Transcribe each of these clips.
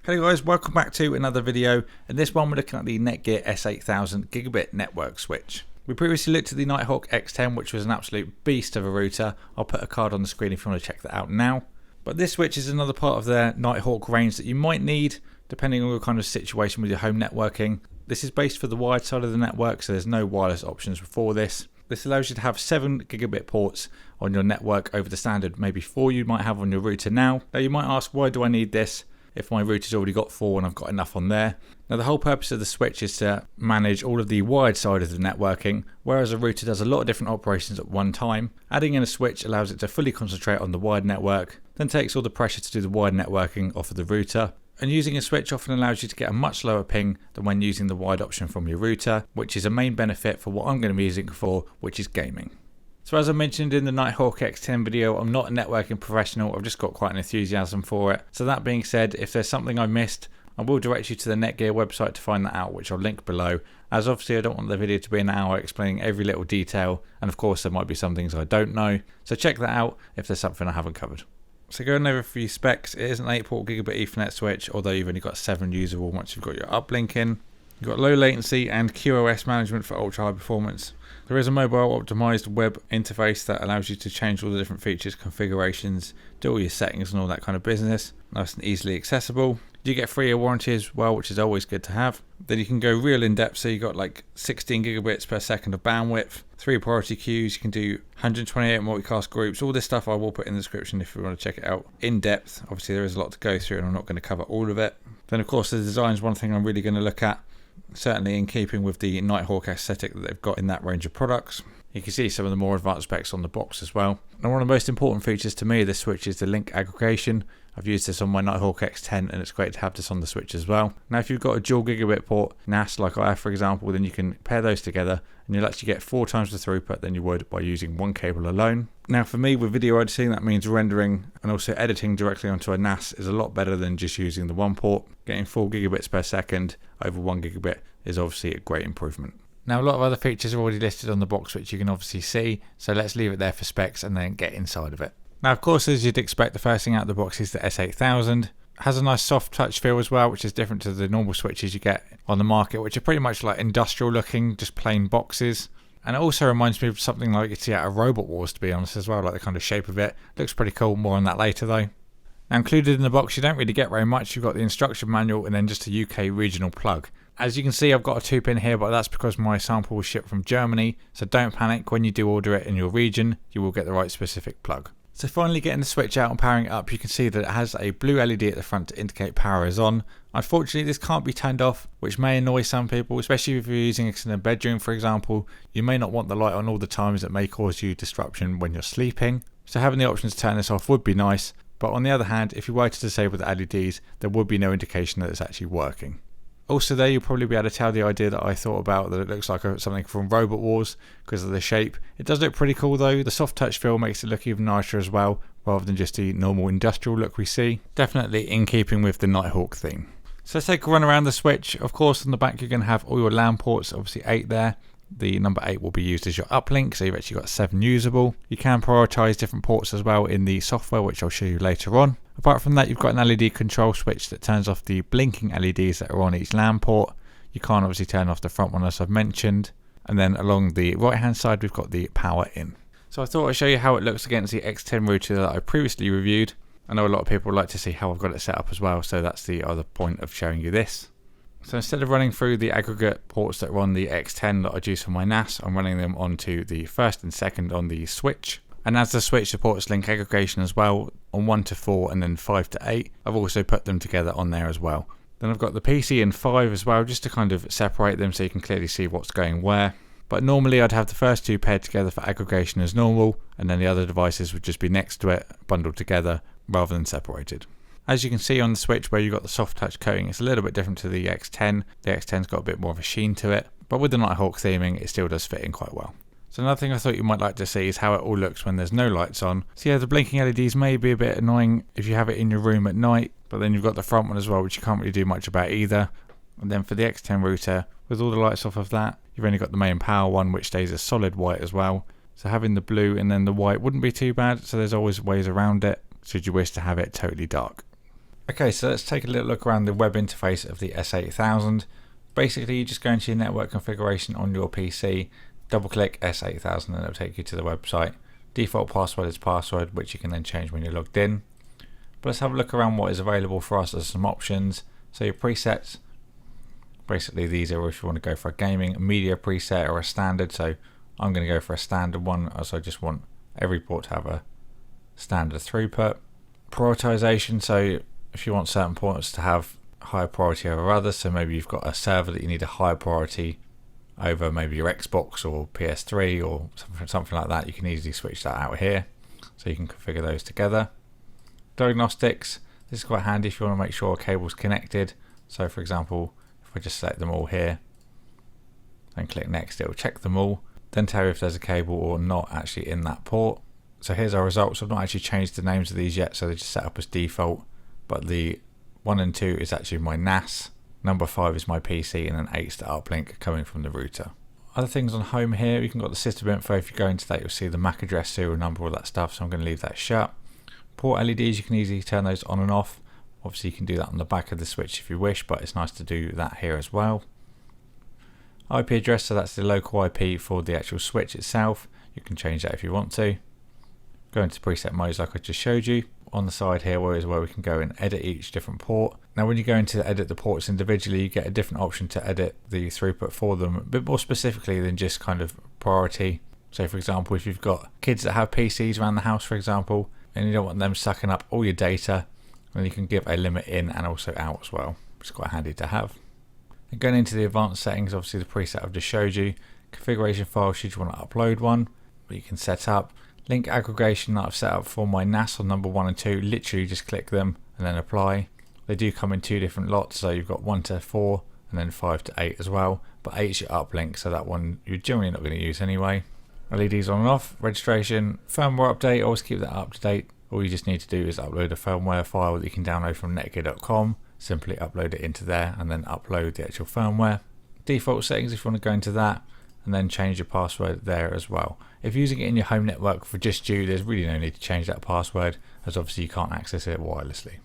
Hello guys, welcome back to another video. In this one we're looking at the Netgear S8000 gigabit network switch. We previously looked at the Nighthawk X10, which was an absolute beast of a router. I'll put a card on the screen if you want to check that out now. But this switch is another part of their Nighthawk range that you might need depending on your kind of situation with your home networking. This is based for the wired side of the network, so there's no wireless options for this. This allows you to have 7 gigabit ports on your network over the standard maybe 4 you might have on your router now. Now you might ask, why do I need this if my router's already got 4 and I've got enough on there? Now the whole purpose of the switch is to manage all of the wired side of the networking, whereas a router does a lot of different operations at one time. Adding in a switch allows it to fully concentrate on the wired network, then takes all the pressure to do the wired networking off of the router. And using a switch often allows you to get a much lower ping than when using the wired option from your router, which is a main benefit for what I'm going to be using it for, which is gaming. So as I mentioned in the Nighthawk X10 video, I'm not a networking professional, I've just got quite an enthusiasm for it. So that being said, if there's something I missed, I will direct you to the Netgear website to find that out, which I'll link below. As obviously I don't want the video to be an hour explaining every little detail, and of course there might be some things I don't know. So check that out if there's something I haven't covered. So going over a few specs, it is an 8-port gigabit Ethernet switch, although you've only got 7 usable once you've got your uplink in. You've got low latency and QoS management for ultra high performance. There is a mobile optimized web interface that allows you to change all the different features, configurations, do all your settings and all that kind of business. Nice and easily accessible. You get 3-year warranty as well, which is always good to have. Then you can go real in depth, so you got like 16 gigabits per second of bandwidth, 3 priority queues, you can do 128 multicast groups. All this stuff I will put in the description if you want to check it out in depth. Obviously there is a lot to go through and I'm not going to cover all of it. Then of course the design is one thing I'm really going to look at, certainly in keeping with the Nighthawk aesthetic that they've got in that range of products. You can see some of the more advanced specs on the box as well. Now one of the most important features to me of this switch is the link aggregation. I've used this on my Nighthawk X10 and it's great to have this on the switch as well. Now if you've got a dual gigabit port NAS like I have for example, then you can pair those together and you'll actually get 4 times the throughput than you would by using one cable alone. Now for me with video editing, that means rendering and also editing directly onto a NAS is a lot better than just using the one port. Getting 4 gigabits per second over 1 gigabit is obviously a great improvement. Now a lot of other features are already listed on the box which you can obviously see, so let's leave it there for specs and then get inside of it. Now of course, as you'd expect, the first thing out of the box is the S8000. It has a nice soft touch feel as well, which is different to the normal switches you get on the market, which are pretty much like industrial looking, just plain boxes. And it also reminds me of something like you see out of Robot Wars, to be honest, as well, like the kind of shape of it. Looks pretty cool, more on that later though. Now included in the box you don't really get very much. You've got the instruction manual and then just a UK regional plug. As you can see, I've got a 2-pin here, but that's because my sample was shipped from Germany, so don't panic. When you do order it in your region, you will get the right specific plug. So finally getting the switch out and powering it up, you can see that it has a blue LED at the front to indicate power is on. Unfortunately, this can't be turned off, which may annoy some people, especially if you're using it in a bedroom, for example. You may not want the light on all the time, as it may cause you disruption when you're sleeping. So having the option to turn this off would be nice, but on the other hand, if you were to disable the LEDs, there would be no indication that it's actually working. Also there, you'll probably be able to tell the idea that I thought about, that it looks like something from Robot Wars because of the shape. It does look pretty cool though. The soft touch feel makes it look even nicer as well, rather than just the normal industrial look we see. Definitely in keeping with the Nighthawk theme. So let's take a run around the switch. Of course on the back you're going to have all your LAN ports, obviously 8 there. The number 8 will be used as your uplink, so you've actually got 7 usable. You can prioritise different ports as well in the software, which I'll show you later on. Apart from that, you've got an LED control switch that turns off the blinking LEDs that are on each LAN port. You can't obviously turn off the front one as I've mentioned. And then along the right hand side we've got the power in. So I thought I'd show you how it looks against the X10 router that I previously reviewed. I know a lot of people like to see how I've got it set up as well, so that's the other point of showing you this. So instead of running through the aggregate ports that are on the X10 that I'd use for my NAS, I'm running them onto the first and second on the switch. And as the switch supports link aggregation as well, on 1 to 4 and then 5 to 8, I've also put them together on there as well. Then I've got the PC in 5 as well, just to kind of separate them so you can clearly see what's going where. But normally I'd have the first 2 paired together for aggregation as normal, and then the other devices would just be next to it, bundled together, rather than separated. As you can see on the switch where you've got the soft touch coating, it's a little bit different to the X10. The X10's got a bit more of a sheen to it, but with the Nighthawk theming, it still does fit in quite well. So another thing I thought you might like to see is how it all looks when there's no lights on. So yeah, the blinking LEDs may be a bit annoying if you have it in your room at night, but then you've got the front one as well, which you can't really do much about either. And then for the X10 router, with all the lights off of that, you've only got the main power one, which stays a solid white as well. So having the blue and then the white wouldn't be too bad, so there's always ways around it, should you wish to have it totally dark. Okay, so let's take a little look around the web interface of the S8000. Basically, you just go into your network configuration on your PC, double click S8000 and it'll take you to the website. Default password is password, which you can then change when you're logged in. But let's have a look around what is available for us as some options. So your presets, basically these are if you want to go for a gaming, a media preset or a standard. So I'm going to go for a standard one, as I just want every port to have a standard throughput. Prioritization, so if you want certain ports to have higher priority over others, so maybe you've got a server that you need a higher priority over maybe your Xbox or PS3 or something like that, you can easily switch that out here. So you can configure those together. Diagnostics, this is quite handy if you want to make sure a cable's connected. So for example, if I just select them all here and click next, it will check them all, then tell you if there's a cable or not actually in that port. So here's our results. I've not actually changed the names of these yet, so they're just set up as default. But the 1 and 2 is actually my NAS, number 5 is my PC, and then 8 is the uplink coming from the router. Other things on home here, you can got the system info. If you go into that, you'll see the MAC address, serial number, all that stuff. So I'm going to leave that shut. Port LEDs, you can easily turn those on and off. Obviously you can do that on the back of the switch if you wish, but it's nice to do that here as well. IP address, so that's the local IP for the actual switch itself. You can change that if you want to. Go into preset modes like I just showed you. On the side here is where we can go and edit each different port. Now when you go into edit the ports individually, you get a different option to edit the throughput for them, a bit more specifically than just kind of priority. So for example, if you've got kids that have PCs around the house, for example, and you don't want them sucking up all your data, then you can give a limit in and also out as well, which is quite handy to have. And going into the advanced settings, obviously the preset I've just showed you. Configuration file, should you want to upload one, but you can set up. Link aggregation that I've set up for my NAS on number 1 and 2, literally just click them and then apply. They do come in 2 different lots, so you've got 1 to 4 and then 5 to 8 as well, but 8 is your uplink, so that one you're generally not going to use anyway. LEDs on and off, registration, firmware update, always keep that up to date. All you just need to do is upload a firmware file that you can download from netgear.com, simply upload it into there and then upload the actual firmware. Default settings, if you want to go into that, and then change your password there as well. If you're using it in your home network for just you, there's really no need to change that password, as obviously you can't access it wirelessly.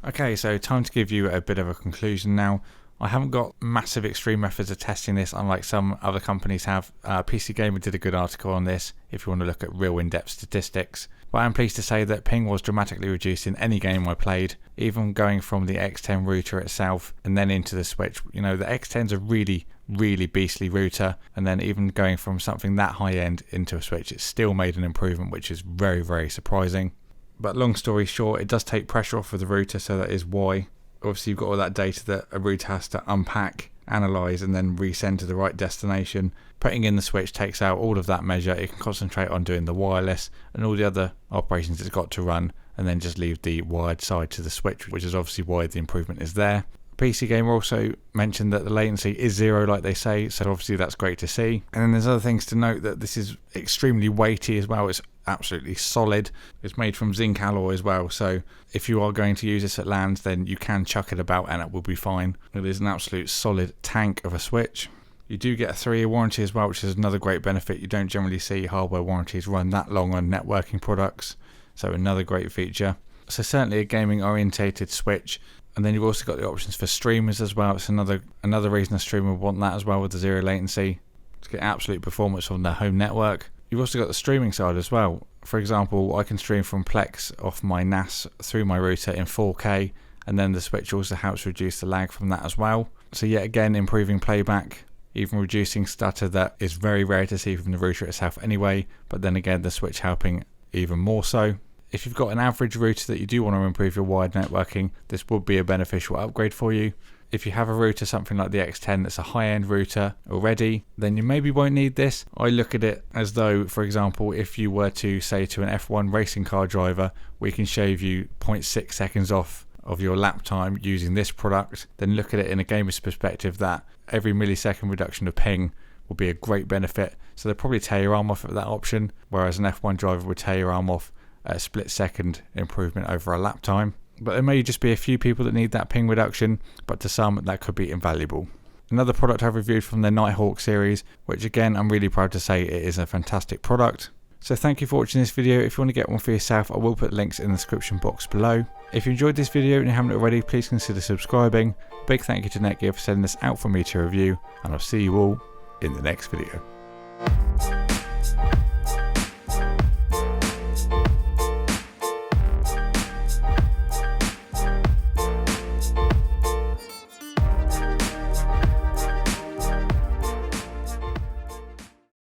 Okay, so time to give you a bit of a conclusion now. I haven't got massive extreme methods of testing this, unlike some other companies have. PC Gamer did a good article on this if you want to look at real in-depth statistics. But I'm pleased to say that ping was dramatically reduced in any game I played, even going from the X10 router itself and then into the switch. You know, the X10's a really beastly router, and then even going from something that high end into a switch, it still made an improvement, which is very surprising. But long story short, it does take pressure off of the router, so that is why. Obviously you've got all that data that a router has to unpack, analyze and then resend to the right destination. Putting in the switch takes out all of that measure. It can concentrate on doing the wireless and all the other operations it's got to run, and then just leave the wired side to the switch, which is obviously why the improvement is there. PC Gamer also mentioned that the latency is 0 like they say, so obviously that's great to see. And then there's other things to note, that this is extremely weighty as well. It's absolutely solid. It's made from zinc alloy as well, so if you are going to use this at LANs, then you can chuck it about and it will be fine. It is an absolute solid tank of a switch. You do get a 3-year warranty as well, which is another great benefit. You don't generally see hardware warranties run that long on networking products, so another great feature. So certainly a gaming orientated switch. And then you've also got the options for streamers as well. It's another reason a streamer would want that as well, with the 0 latency to get absolute performance on their home network. You've also got the streaming side as well. For example, I can stream from Plex off my NAS through my router in 4K, and then the switch also helps reduce the lag from that as well. So yet again, improving playback, even reducing stutter that is very rare to see from the router itself anyway, but then again the switch helping even more so. If you've got an average router that you do want to improve your wired networking, this would be a beneficial upgrade for you. If you have a router, something like the X10 that's a high-end router already, then you maybe won't need this. I look at it as though, for example, if you were to say to an F1 racing car driver, we can shave you 0.6 seconds off of your lap time using this product, then look at it in a gamer's perspective that every millisecond reduction of ping will be a great benefit. So they'll probably tear your arm off at that option, whereas an F1 driver would tear your arm off a split-second improvement over a lap time. But there may just be a few people that need that ping reduction, but to some that could be invaluable. Another product I've reviewed from the Nighthawk series, which again I'm really proud to say it is a fantastic product. So thank you for watching this video. If you want to get one for yourself, I will put links in the description box below. If you enjoyed this video and you haven't already, please consider subscribing. Big thank you to Netgear for sending this out for me to review, and I'll see you all in the next video.